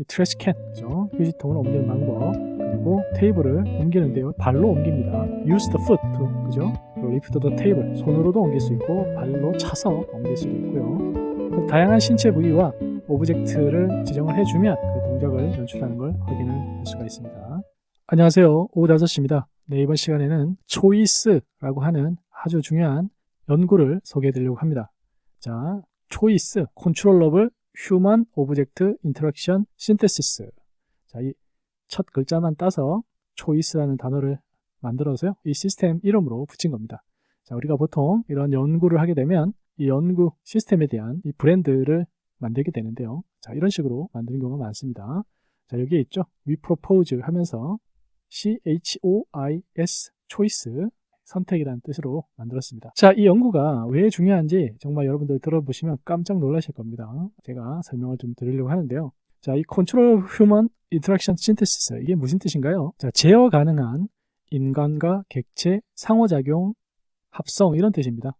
트래시캔, 그죠? 휴지통을 옮기는 방법, 그리고 테이블을 옮기는데요. 발로 옮깁니다. use the foot, 그죠? lift the table, 손으로도 옮길 수 있고 발로 차서 옮길 수도 있고요. 다양한 신체 부위와 오브젝트를 지정을 해주면 그 동작을 연출하는 걸 확인을 할 수가 있습니다. 안녕하세요, 오다저씨입니다. 네, 이번 시간에는 초이스라고 하는 아주 중요한 연구를 소개해 드리려고 합니다. 자, 초이스, 컨트롤러블 휴먼 오브젝트 인터랙션 신테시스. 자, 이 첫 글자만 따서 초이스라는 단어를 만들어서요, 이 시스템 이름으로 붙인 겁니다. 자, 우리가 보통 이런 연구를 하게 되면 이 연구 시스템에 대한 이 브랜드를 만들게 되는데요. 자, 이런 식으로 만드는 경우가 많습니다. 자, 여기에 있죠. We propose 하면서 CHOIS, choice, 선택이라는 뜻으로 만들었습니다. 자, 이 연구가 왜 중요한지 정말 여러분들 들어보시면 깜짝 놀라실 겁니다. 제가 설명을 좀 드리려고 하는데요. 자, 이 Control Human Interaction Synthesis, 이게 무슨 뜻인가요? 자, 제어 가능한 인간과 객체 상호작용 합성, 이런 뜻입니다.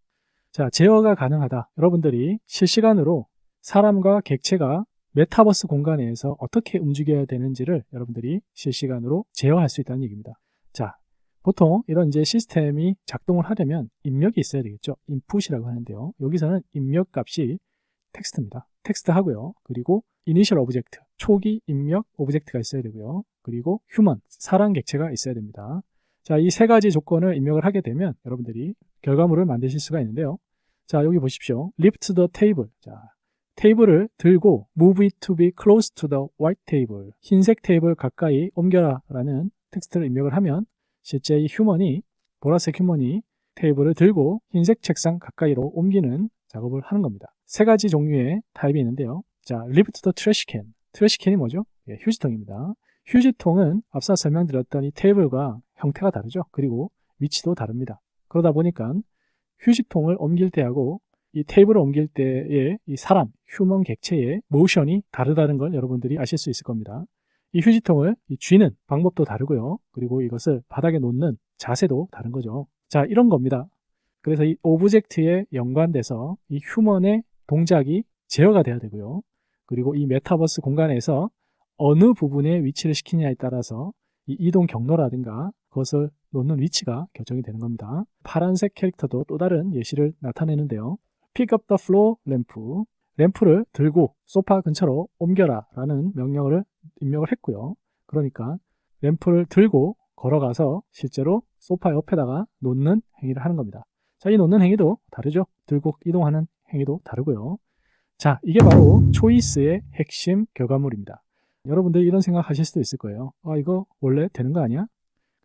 자, 제어가 가능하다. 여러분들이 실시간으로 사람과 객체가 메타버스 공간에서 어떻게 움직여야 되는지를 여러분들이 실시간으로 제어할 수 있다는 얘기입니다. 자, 보통 이런 이제 시스템이 작동을 하려면 입력이 있어야 되겠죠. 인풋이라고 하는데요. 여기서는 입력 값이 텍스트입니다. 텍스트 하고요. 그리고 이니셜 오브젝트, 초기 입력 오브젝트가 있어야 되고요. 그리고 휴먼, 사람 객체가 있어야 됩니다. 자, 이 세 가지 조건을 입력을 하게 되면 여러분들이 결과물을 만드실 수가 있는데요. 자, 여기 보십시오. lift the table. 자, 테이블을 들고 move it to be close to the white table. 흰색 테이블 가까이 옮겨라 라는 텍스트를 입력을 하면 실제 이 휴먼이, 보라색 휴먼이 테이블을 들고 흰색 책상 가까이로 옮기는 작업을 하는 겁니다. 세 가지 종류의 타입이 있는데요. 자, lift the trash can. 트래시 캔이 뭐죠? 예, 휴지통입니다. 휴지통은 앞서 설명드렸던 이 테이블과 형태가 다르죠. 그리고 위치도 다릅니다. 그러다 보니까 휴지통을 옮길 때하고 이 테이블을 옮길 때의 이 사람, 휴먼 객체의 모션이 다르다는 걸 여러분들이 아실 수 있을 겁니다. 이 휴지통을 쥐는 방법도 다르고요. 그리고 이것을 바닥에 놓는 자세도 다른 거죠. 자, 이런 겁니다. 그래서 이 오브젝트에 연관돼서 이 휴먼의 동작이 제어가 돼야 되고요. 그리고 이 메타버스 공간에서 어느 부분에 위치를 시키냐에 따라서 이 이동 경로라든가 그것을 놓는 위치가 결정이 되는 겁니다. 파란색 캐릭터도 또 다른 예시를 나타내는데요. Pick up the floor 램프. 램프를 들고 소파 근처로 옮겨라 라는 명령을 입력을 했고요. 그러니까 램프를 들고 걸어가서 실제로 소파 옆에다가 놓는 행위를 하는 겁니다. 자, 이 놓는 행위도 다르죠. 들고 이동하는 행위도 다르고요. 자, 이게 바로 초이스의 핵심 결과물입니다. 여러분들이 이런 생각 하실 수도 있을 거예요. 아, 이거 원래 되는 거 아니야?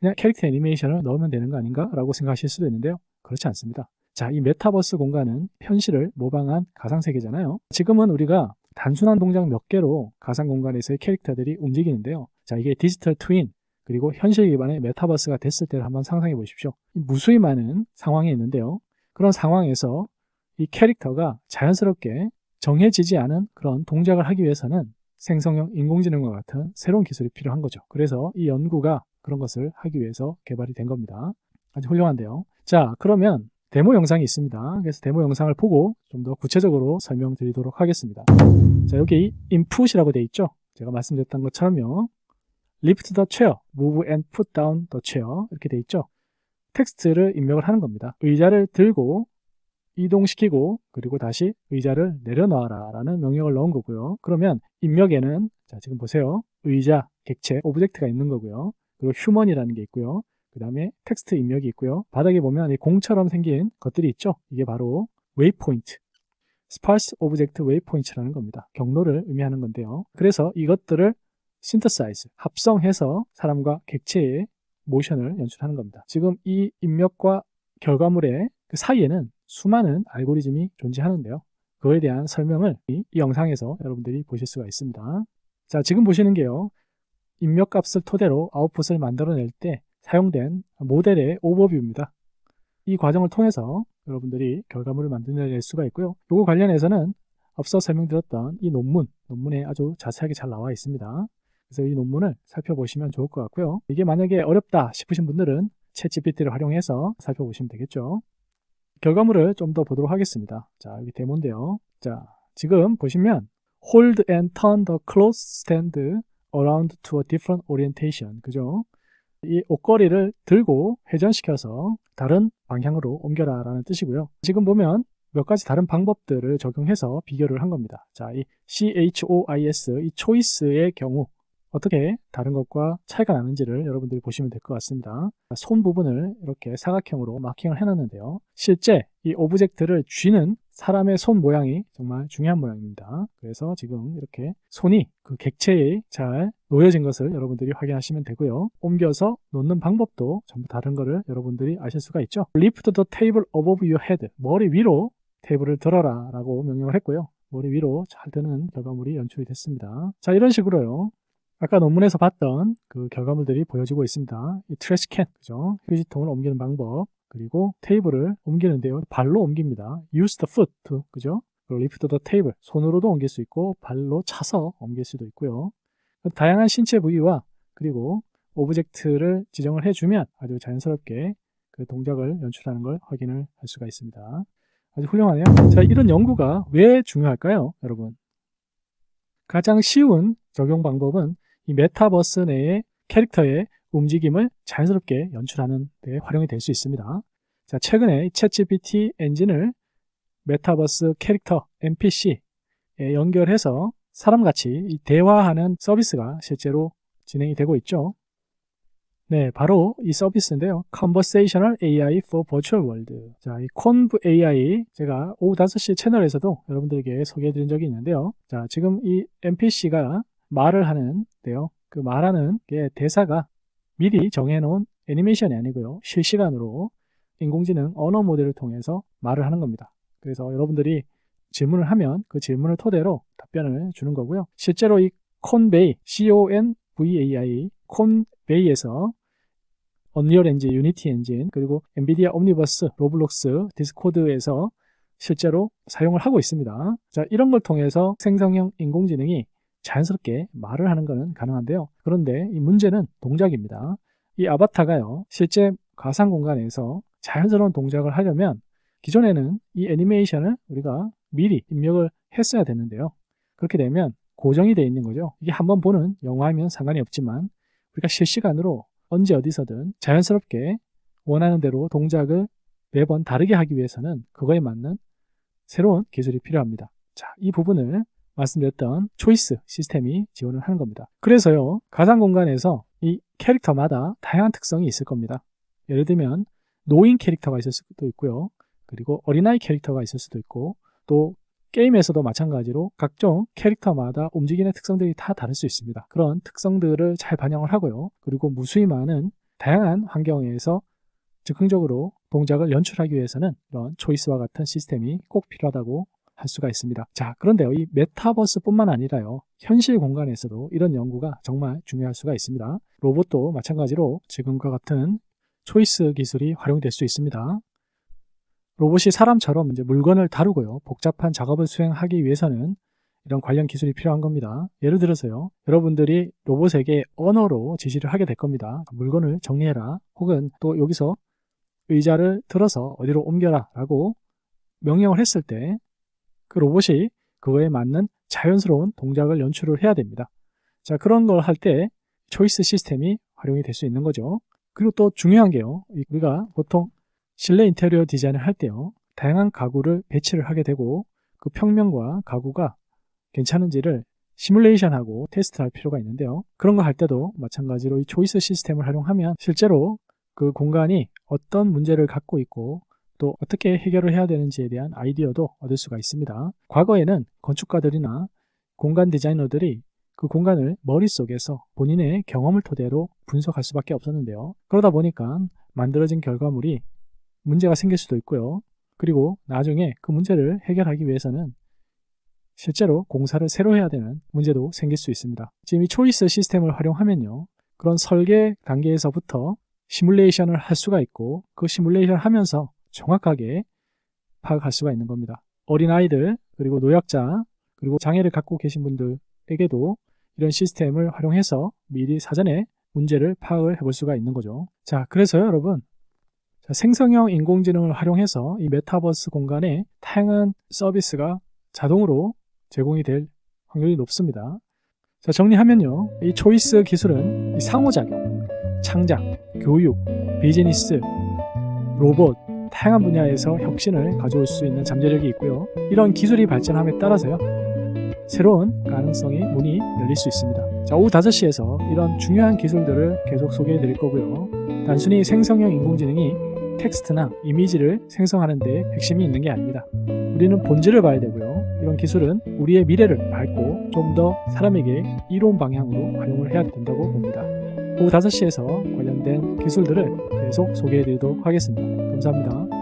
그냥 캐릭터 애니메이션을 넣으면 되는 거 아닌가? 라고 생각하실 수도 있는데요. 그렇지 않습니다. 자, 이 메타버스 공간은 현실을 모방한 가상세계잖아요. 지금은 우리가 단순한 동작 몇 개로 가상 공간에서의 캐릭터들이 움직이는데요. 자, 이게 디지털 트윈, 그리고 현실 기반의 메타버스가 됐을 때를 한번 상상해 보십시오. 무수히 많은 상황이 있는데요. 그런 상황에서 이 캐릭터가 자연스럽게 정해지지 않은 그런 동작을 하기 위해서는 생성형 인공지능과 같은 새로운 기술이 필요한 거죠. 그래서 이 연구가 그런 것을 하기 위해서 개발이 된 겁니다. 아주 훌륭한데요. 자, 그러면 데모 영상이 있습니다. 그래서 데모 영상을 보고 좀 더 구체적으로 설명드리도록 하겠습니다. 자, 여기 input이라고 되어 있죠. 제가 말씀드렸던 것처럼요. lift the chair, move and put down the chair, 이렇게 되어 있죠. 텍스트를 입력을 하는 겁니다. 의자를 들고 이동시키고 그리고 다시 의자를 내려놔라 라는 명령을 넣은 거고요. 그러면 입력에는, 자, 지금 보세요. 의자, 객체, 오브젝트가 있는 거고요. 그리고 휴먼이라는 게 있고요. 그 다음에 텍스트 입력이 있고요. 바닥에 보면 이 공처럼 생긴 것들이 있죠. 이게 바로 웨이포인트, 스파스 오브젝트 웨이포인트라는 겁니다. 경로를 의미하는 건데요. 그래서 이것들을 synthesize, 합성해서 사람과 객체의 모션을 연출하는 겁니다. 지금 이 입력과 결과물의 그 사이에는 수많은 알고리즘이 존재하는데요. 그거에 대한 설명을 이 영상에서 여러분들이 보실 수가 있습니다. 자, 지금 보시는 게요. 입력값을 토대로 아웃풋을 만들어낼 때 사용된 모델의 오버뷰입니다. 이 과정을 통해서 여러분들이 결과물을 만들어낼 수가 있고요. 이거 관련해서는 앞서 설명드렸던 이 논문에 아주 자세하게 잘 나와 있습니다. 그래서 이 논문을 살펴보시면 좋을 것 같고요. 이게 만약에 어렵다 싶으신 분들은 챗GPT를 활용해서 살펴보시면 되겠죠. 결과물을 좀 더 보도록 하겠습니다. 자, 여기 데모인데요. 자, 지금 보시면 hold and turn the cloth stand around to a different orientation. 그죠? 이 옷걸이를 들고 회전시켜서 다른 방향으로 옮겨라 라는 뜻이고요. 지금 보면 몇 가지 다른 방법들을 적용해서 비교를 한 겁니다. 자, 이 CHOIS, 이 초이스의 경우 어떻게 다른 것과 차이가 나는지를 여러분들이 보시면 될 것 같습니다. 손 부분을 이렇게 사각형으로 마킹을 해놨는데요. 실제 이 오브젝트를 쥐는 사람의 손 모양이 정말 중요한 모양입니다. 그래서 지금 이렇게 손이 그 객체에 잘 놓여진 것을 여러분들이 확인하시면 되고요. 옮겨서 놓는 방법도 전부 다른 거를 여러분들이 아실 수가 있죠. Lift the table above your head. 머리 위로 테이블을 들어라 라고 명령을 했고요. 머리 위로 잘 드는 결과물이 연출이 됐습니다. 자, 이런 식으로요. 아까 논문에서 봤던 그 결과물들이 보여지고 있습니다. 이 트래시캔, 그죠? 휴지통을 옮기는 방법, 그리고 테이블을 옮기는데요. 발로 옮깁니다. Use the foot, 그죠? Lift the table, 손으로도 옮길 수 있고 발로 차서 옮길 수도 있고요. 다양한 신체 부위와 그리고 오브젝트를 지정을 해주면 아주 자연스럽게 그 동작을 연출하는 걸 확인을 할 수가 있습니다. 아주 훌륭하네요. 자, 이런 연구가 왜 중요할까요, 여러분? 가장 쉬운 적용 방법은 이 메타버스 내의 캐릭터의 움직임을 자연스럽게 연출하는 데 활용이 될 수 있습니다. 자, 최근에 챗GPT 엔진을 메타버스 캐릭터 NPC에 연결해서 사람같이 대화하는 서비스가 실제로 진행이 되고 있죠. 네, 바로 이 서비스인데요. Conversational AI for Virtual World. 자, 이 Conv AI 제가 오후 5시 채널에서도 여러분들에게 소개해드린 적이 있는데요. 자, 지금 이 NPC가 말을 하는데요. 그 말하는 게 대사가 미리 정해놓은 애니메이션이 아니고요. 실시간으로 인공지능 언어 모델을 통해서 말을 하는 겁니다. 그래서 여러분들이 질문을 하면 그 질문을 토대로 답변을 주는 거고요. 실제로 이 Convey, CONVAI, Convey에서 언리얼 엔진, 유니티 엔진, 그리고 엔비디아 옴니버스, 로블록스, 디스코드에서 실제로 사용을 하고 있습니다. 자, 이런 걸 통해서 생성형 인공지능이 자연스럽게 말을 하는 것은 가능한데요. 그런데 이 문제는 동작입니다. 이 아바타가요, 실제 가상 공간에서 자연스러운 동작을 하려면 기존에는 이 애니메이션을 우리가 미리 입력을 했어야 됐는데요. 그렇게 되면 고정이 되어 있는 거죠. 이게 한번 보는 영화이면 상관이 없지만 우리가 실시간으로 언제 어디서든 자연스럽게 원하는 대로 동작을 매번 다르게 하기 위해서는 그거에 맞는 새로운 기술이 필요합니다. 자, 이 부분을 말씀드렸던 초이스 시스템이 지원을 하는 겁니다. 그래서요, 가상 공간에서 이 캐릭터마다 다양한 특성이 있을 겁니다. 예를 들면 노인 캐릭터가 있을 수도 있고요. 그리고 어린아이 캐릭터가 있을 수도 있고, 또 게임에서도 마찬가지로 각종 캐릭터마다 움직이는 특성들이 다 다를 수 있습니다. 그런 특성들을 잘 반영을 하고요. 그리고 무수히 많은 다양한 환경에서 즉흥적으로 동작을 연출하기 위해서는 이런 초이스와 같은 시스템이 꼭 필요하다고 할 수가 있습니다. 자, 그런데요, 이 메타버스뿐만 아니라요, 현실 공간에서도 이런 연구가 정말 중요할 수가 있습니다. 로봇도 마찬가지로 지금과 같은 초이스 기술이 활용될 수 있습니다. 로봇이 사람처럼 이제 물건을 다루고요, 복잡한 작업을 수행하기 위해서는 이런 관련 기술이 필요한 겁니다. 예를 들어서요, 여러분들이 로봇에게 언어로 지시를 하게 될 겁니다. 물건을 정리해라, 혹은 또 여기서 의자를 들어서 어디로 옮겨라 라고 명령을 했을 때 그 로봇이 그거에 맞는 자연스러운 동작을 연출을 해야 됩니다. 자, 그런 걸 할 때 초이스 시스템이 활용이 될 수 있는 거죠. 그리고 또 중요한 게요, 우리가 보통 실내 인테리어 디자인을 할 때요, 다양한 가구를 배치를 하게 되고 그 평면과 가구가 괜찮은지를 시뮬레이션하고 테스트할 필요가 있는데요. 그런 거 할 때도 마찬가지로 이 초이스 시스템을 활용하면 실제로 그 공간이 어떤 문제를 갖고 있고 또 어떻게 해결을 해야 되는지에 대한 아이디어도 얻을 수가 있습니다. 과거에는 건축가들이나 공간 디자이너들이 그 공간을 머릿속에서 본인의 경험을 토대로 분석할 수밖에 없었는데요. 그러다 보니까 만들어진 결과물이 문제가 생길 수도 있고요. 그리고 나중에 그 문제를 해결하기 위해서는 실제로 공사를 새로 해야 되는 문제도 생길 수 있습니다. 지금 이 초이스 시스템을 활용하면요, 그런 설계 단계에서부터 시뮬레이션을 할 수가 있고 그 시뮬레이션을 하면서 정확하게 파악할 수가 있는 겁니다. 어린아이들, 그리고 노약자, 그리고 장애를 갖고 계신 분들에게도 이런 시스템을 활용해서 미리 사전에 문제를 파악을 해볼 수가 있는 거죠. 자, 그래서요, 여러분, 생성형 인공지능을 활용해서 이 메타버스 공간에 다양한 서비스가 자동으로 제공이 될 확률이 높습니다. 자, 정리하면요. 이 초이스 기술은 이 상호작용, 창작, 교육, 비즈니스, 로봇, 다양한 분야에서 혁신을 가져올 수 있는 잠재력이 있고요. 이런 기술이 발전함에 따라서요. 새로운 가능성의 문이 열릴 수 있습니다. 자, 오후 5시에서 이런 중요한 기술들을 계속 소개해 드릴 거고요. 단순히 생성형 인공지능이 텍스트나 이미지를 생성하는 데 핵심이 있는 게 아닙니다. 우리는 본질을 봐야 되고요. 이런 기술은 우리의 미래를 밟고 좀 더 사람에게 이로운 방향으로 활용을 해야 된다고 봅니다. 오후 5시에서 관련된 기술들을 계속 소개해 드리도록 하겠습니다. 감사합니다.